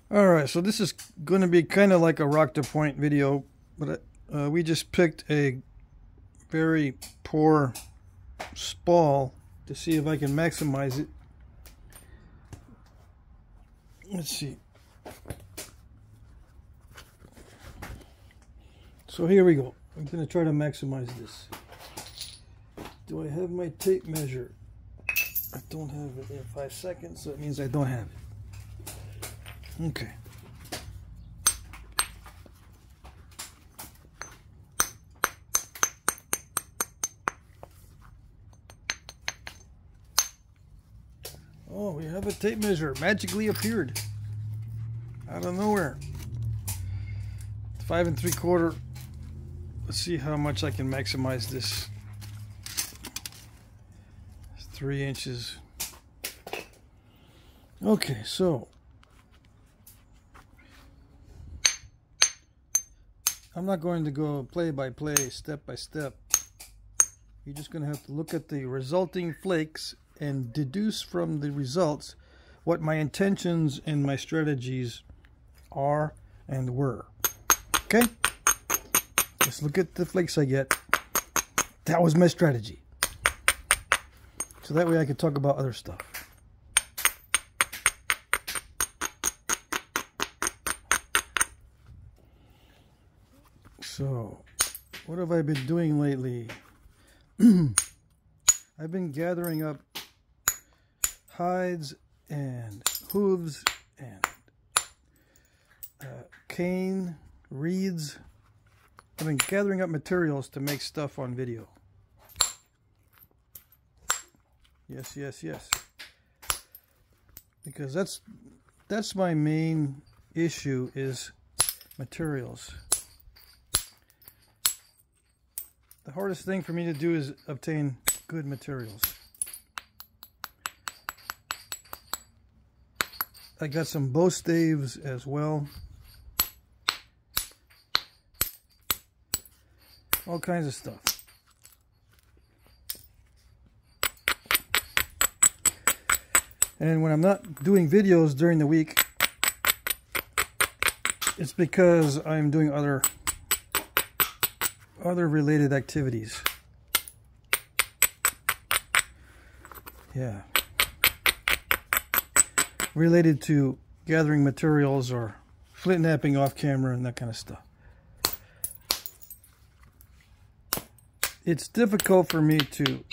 Alright, so this is going to be kind of like a rock to point video, but we just picked a very poor spall to see if I can maximize it. Let's see. So here we go. I'm going to try to maximize this. Do I have my tape measure? I don't have it in 5 seconds, so it means I don't have it. Okay. Oh, we have a tape measure. Magically appeared out of nowhere. 5 3/4. Let's see how much I can maximize this. It's 3 inches. Okay, so I'm not going to go play by play, step by step. You're just going to have to look at the resulting flakes and deduce from the results what my intentions and my strategies are and were. Okay? Let's look at the flakes I get. That was my strategy. So that way I could talk about other stuff. So, what have I been doing lately? I've been gathering up hides and hooves and cane, reeds. I've been gathering up materials to make stuff on video. Yes, yes, yes. Because that's my main issue, is materials. The hardest thing for me to do is obtain good materials. I got some bow staves as well. All kinds of stuff. And when I'm not doing videos during the week, it's because I'm doing other related activities. Yeah. Related to gathering materials or Flintknapping off camera and that kind of stuff. It's difficult for me to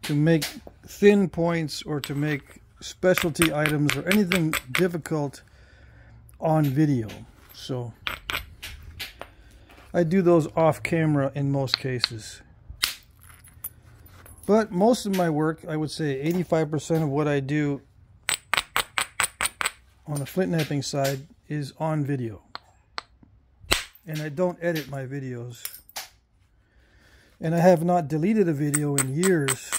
make thin points or to make specialty items or anything difficult on video. So I do those off camera in most cases. But most of my work, I would say 85% of what I do on the Flintknapping side is on video. And I don't edit my videos. And I have not deleted a video in years.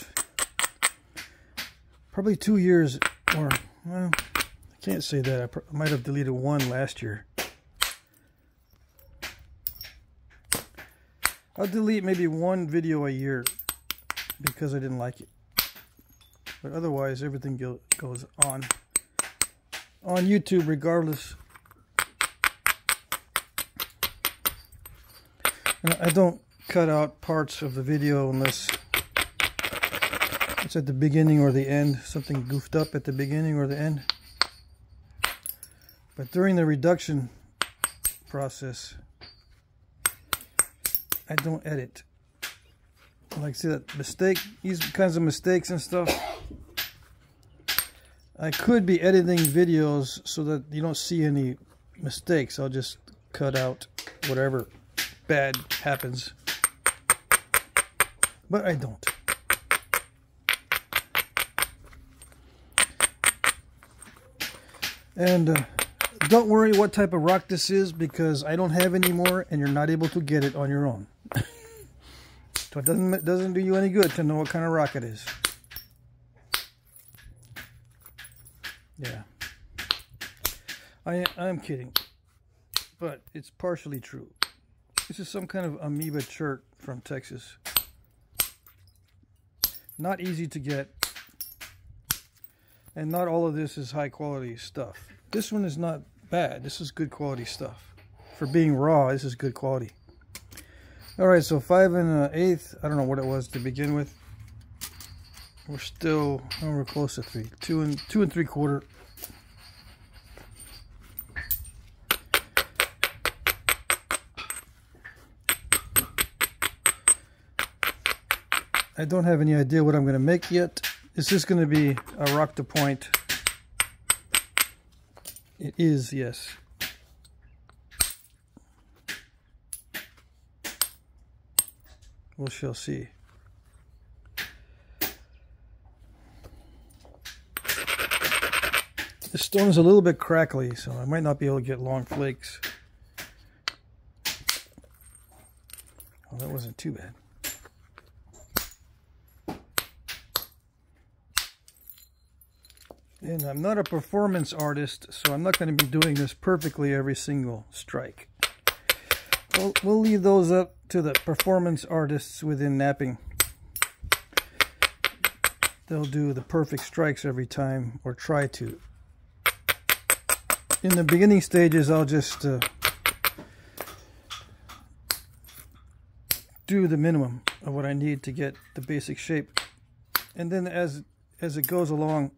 Probably 2 years, or, well, I can't say that. I might have deleted one last year. I'll delete maybe one video a year because I didn't like it. But otherwise, everything goes on YouTube regardless. And I don't cut out parts of the video unless it's at the beginning or the end. Something goofed up at the beginning or the end. But during the reduction process, I don't edit. Like, see that mistake, these kinds of mistakes and stuff. I could be editing videos so that you don't see any mistakes. I'll just cut out whatever bad happens. But I don't. And don't worry what type of rock this is, because I don't have any more and you're not able to get it on your own. So it doesn't do you any good to know what kind of rock it is. Yeah. I'm kidding. But it's partially true. This is some kind of Amoeba Chert from Texas. Not easy to get. And not all of this is high quality stuff. This one is not bad. This is good quality stuff. For being raw, this is good quality. Alright, so 5 1/8. I don't know what it was to begin with. We're still, oh, we're close to 3. 2 3/4. I don't have any idea what I'm going to make yet. Is this going to be a rock to point? It is, yes. We shall see. The stone is a little bit crackly, so I might not be able to get long flakes. Oh, that wasn't too bad. And I'm not a performance artist, so I'm not going to be doing this perfectly every single strike. We'll leave those up to the performance artists within knapping. They'll do the perfect strikes every time, or try to. In the beginning stages, I'll just do the minimum of what I need to get the basic shape. And then as it goes along,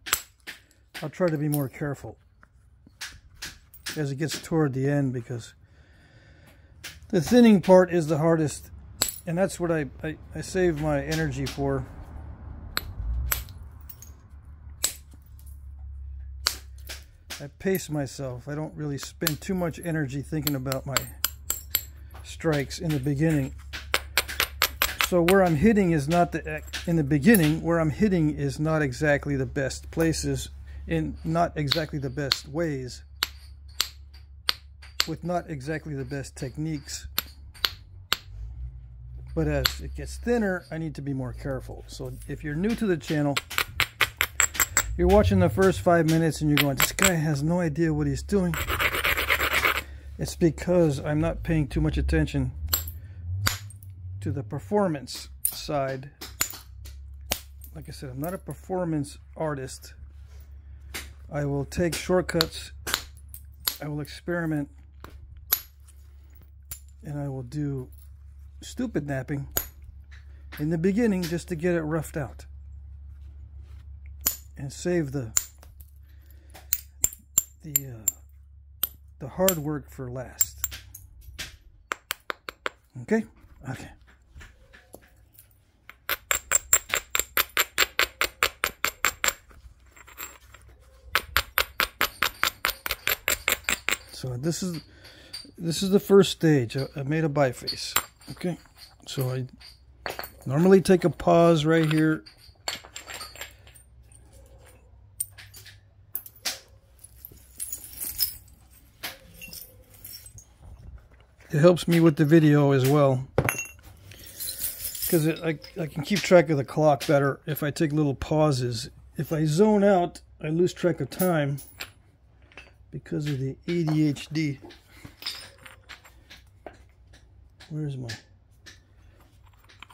I'll try to be more careful as it gets toward the end, because the thinning part is the hardest, and that's what I save my energy for. I pace myself. I don't really spend too much energy thinking about my strikes in the beginning. So where I'm hitting is not in the beginning, where I'm hitting is not exactly the best places, in not exactly the best ways, with not exactly the best techniques. But as it gets thinner, I need to be more careful. So if you're new to the channel, you're watching the first 5 minutes and you're going, this guy has no idea what he's doing. It's because I'm not paying too much attention to the performance side. Like I said, I'm not a performance artist. I will take shortcuts, I will experiment, and I will do stupid knapping in the beginning just to get it roughed out and save the hard work for last. Okay? Okay. So this is the first stage. I made a biface. Okay, so I normally take a pause right here. It helps me with the video as well, because I can keep track of the clock better if I take little pauses. If I zone out, I lose track of time because of the ADHD. Where's my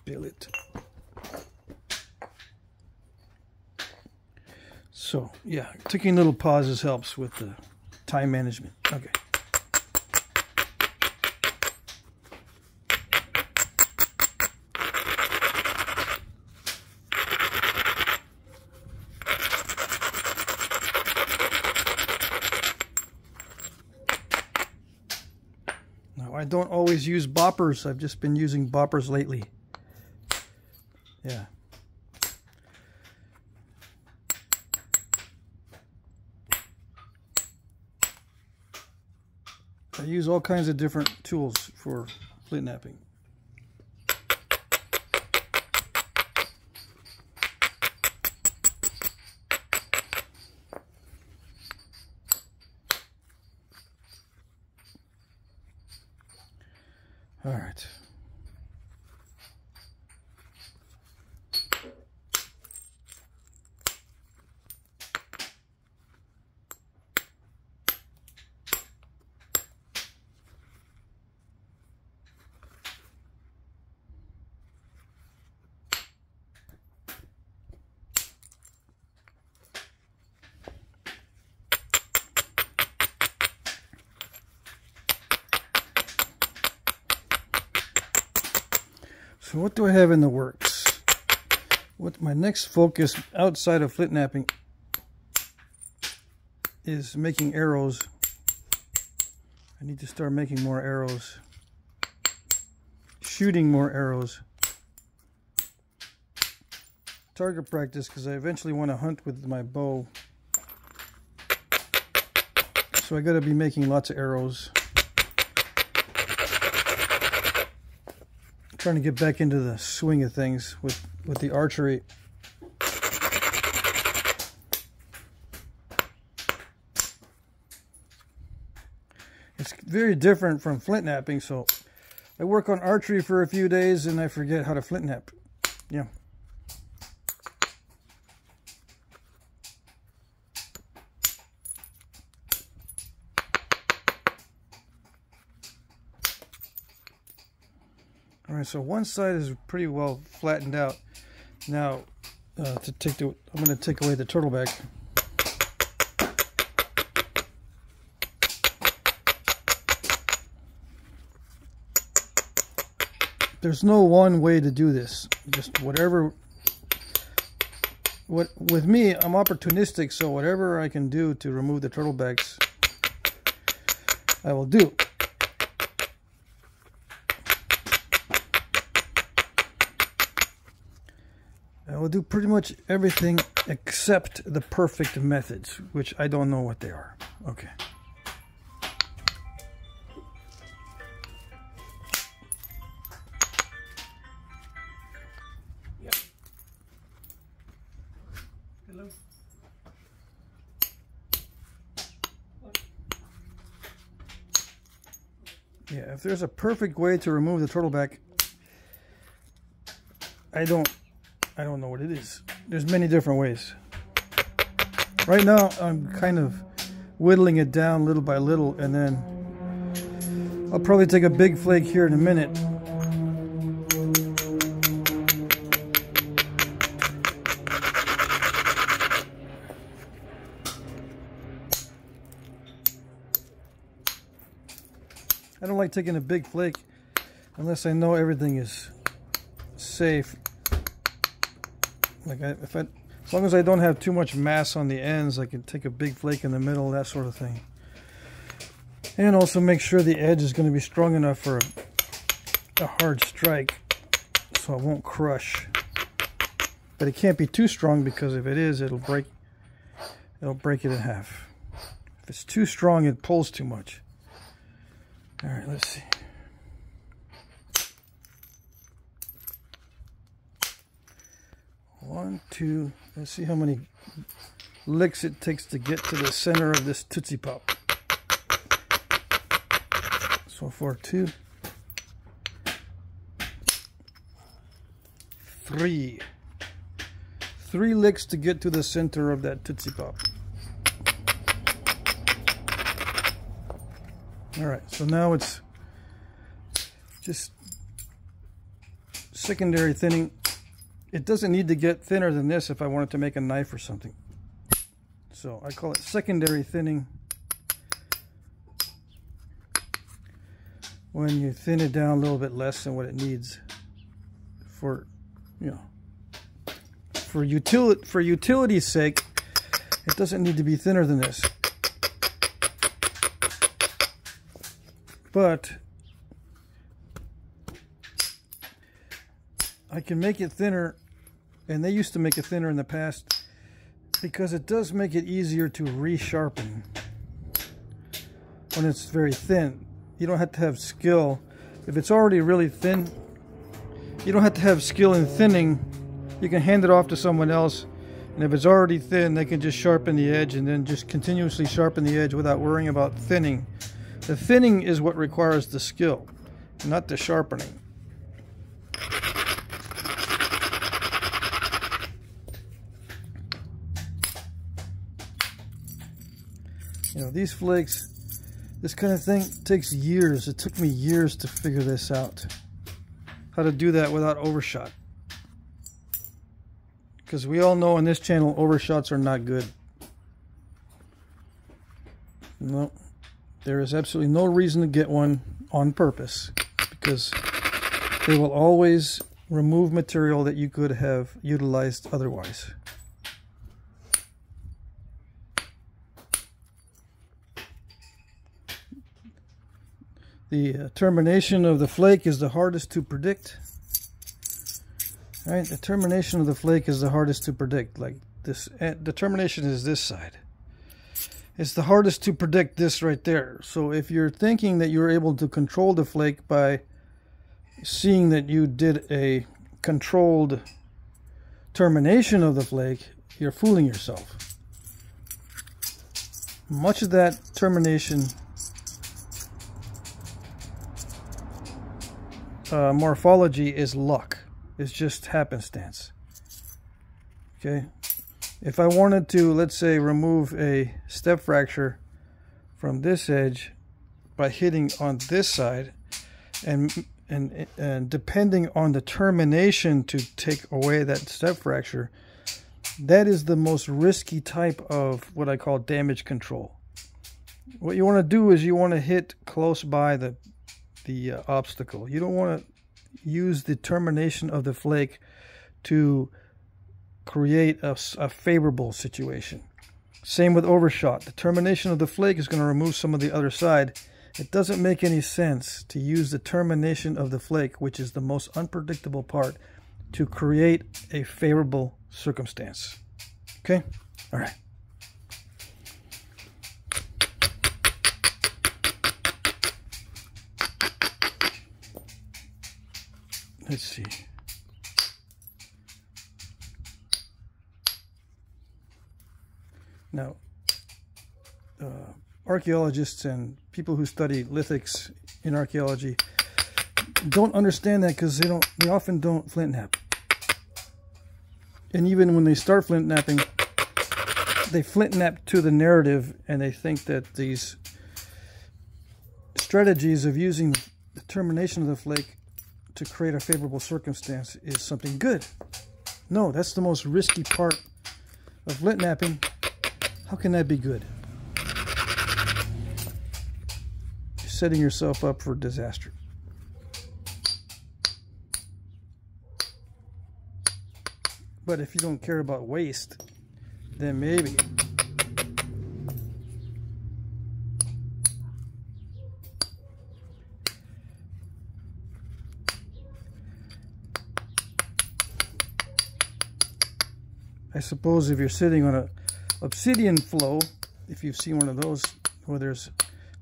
billet? So yeah, taking little pauses helps with the time management. Okay. I don't always use boppers. I've just been using boppers lately. Yeah. I use all kinds of different tools for flint knapping. All right. So what do I have in the works? What my next focus outside of Flintknapping is making arrows. I need to start making more arrows, shooting more arrows. Target practice, because I eventually want to hunt with my bow. So I got to be making lots of arrows. Trying to get back into the swing of things with the archery. It's very different from Flintknapping, so I work on archery for a few days and I forget how to Flintknap. Yeah. Alright, so one side is pretty well flattened out. Now, I'm going to take away the turtleback. There's no one way to do this. Just whatever. With me, I'm opportunistic, so whatever I can do to remove the turtlebacks, I will do. I will do pretty much everything except the perfect methods, which I don't know what they are. Okay. Yep. Hello. Yeah, if there's a perfect way to remove the turtleback, I don't know what it is. There's many different ways. Right now, I'm kind of whittling it down little by little, and then I'll probably take a big flake here in a minute. I don't like taking a big flake unless I know everything is safe. Like as long as I don't have too much mass on the ends, I can take a big flake in the middle, that sort of thing. And also make sure the edge is going to be strong enough for a hard strike, so it won't crush. But it can't be too strong, because if it is, it'll break it in half. If it's too strong, it pulls too much. All right, let's see. One, two, let's see how many licks it takes to get to the center of this Tootsie Pop. So far, 2, 3. 3 licks to get to the center of that Tootsie Pop. Alright, so now it's just secondary thinning. It doesn't need to get thinner than this if I wanted to make a knife or something. So I call it secondary thinning. When you thin it down a little bit less than what it needs for, you know, for utility's sake, it doesn't need to be thinner than this. But I can make it thinner, and they used to make it thinner in the past, because it does make it easier to resharpen when it's very thin. You don't have to have skill. If it's already really thin, you don't have to have skill in thinning. You can hand it off to someone else, and if it's already thin, they can just sharpen the edge and then just continuously sharpen the edge without worrying about thinning. The thinning is what requires the skill, not the sharpening. You know, these flakes, this kind of thing takes years. It took me years to figure this out. How to do that without overshot. Because we all know on this channel, overshots are not good. No, there is absolutely no reason to get one on purpose, because they will always remove material that you could have utilized otherwise. The termination of the flake is the hardest to predict. All right, the termination of the flake is the hardest to predict. Like this, the termination is this side. It's the hardest to predict, this right there. So if you're thinking that you're able to control the flake by seeing that you did a controlled termination of the flake, you're fooling yourself. Much of that termination morphology is luck. It's just happenstance. Okay, if I wanted to, let's say, remove a step fracture from this edge by hitting on this side, and depending on the termination to take away that step fracture, that is the most risky type of what I call damage control. What you want to do is you want to hit close by the obstacle. You don't want to use the termination of the flake to create a favorable situation. Same with overshot. The termination of the flake is going to remove some of the other side. It doesn't make any sense to use the termination of the flake, which is the most unpredictable part, to create a favorable circumstance. Okay? All right. Let's see. Now, archaeologists and people who study lithics in archaeology don't understand that, because they often don't flint knap. And even when they start flint knapping, they flint knap to the narrative, and they think that these strategies of using the termination of the flake to create a favorable circumstance is something good. No, that's the most risky part of flint knapping. How can that be good? You're setting yourself up for disaster. But if you don't care about waste, then maybe. I suppose if you're sitting on a obsidian flow, if you've seen one of those where there's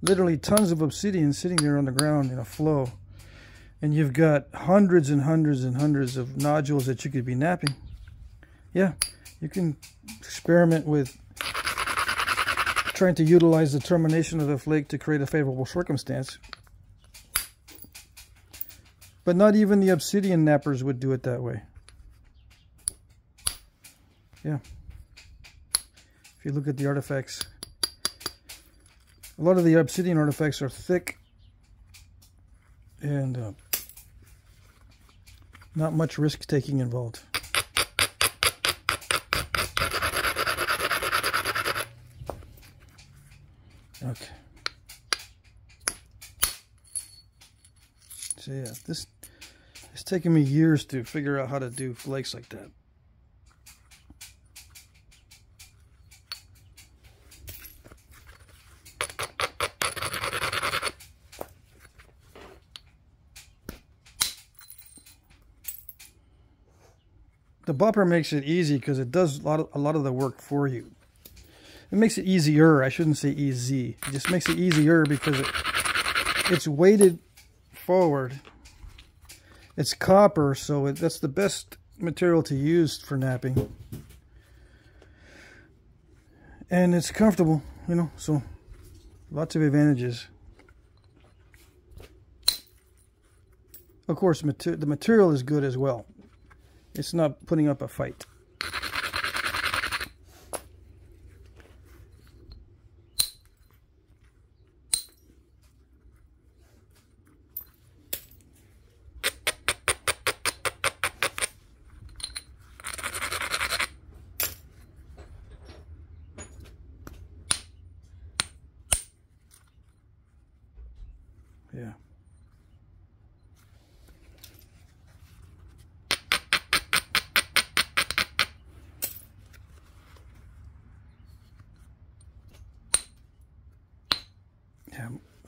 literally tons of obsidian sitting there on the ground in a flow, and you've got hundreds and hundreds and hundreds of nodules that you could be knapping, yeah, you can experiment with trying to utilize the termination of the flake to create a favorable circumstance. But not even the obsidian knappers would do it that way. Yeah. If you look at the artifacts, a lot of the obsidian artifacts are thick and not much risk taking involved. Okay. So yeah, this it's taken me years to figure out how to do flakes like that. The bopper makes it easy because it does a lot of the work for you. It makes it easier. I shouldn't say easy. It just makes it easier because it's weighted forward. It's copper, so that's the best material to use for knapping. And it's comfortable, you know, so lots of advantages. Of course, the material is good as well. It's not putting up a fight. Yeah.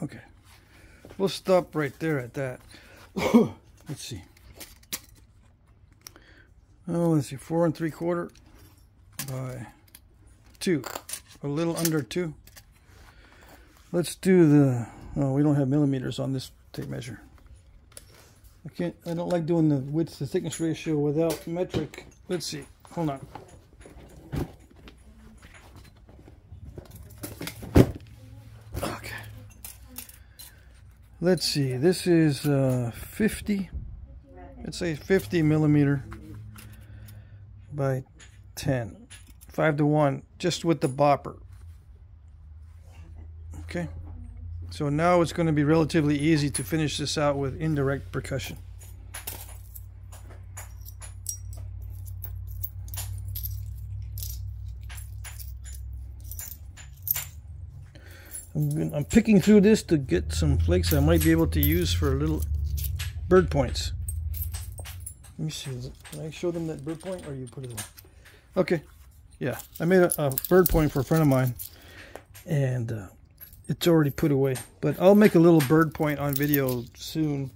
Okay, we'll stop right there at that. Let's see. Oh, let's see, 4 3/4 by 2, a little under 2. Let's do the, oh, we don't have millimeters on this tape measure. I don't like doing the width to thickness ratio without metric. Let's see, hold on. Okay. Let's see, this is 50, let's say 50 millimeter by 10, 5 to 1, just with the bopper. Okay, so now it's going to be relatively easy to finish this out with indirect percussion. I'm picking through this to get some flakes I might be able to use for little bird points. Let me see, can I show them that bird point, or you put it away? Okay, yeah, I made a bird point for a friend of mine, and it's already put away, but I'll make a little bird point on video soon.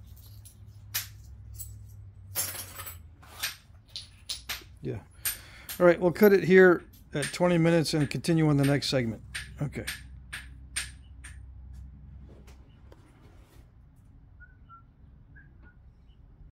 Yeah. All right, we'll cut it here at 20 minutes and continue on the next segment. Okay.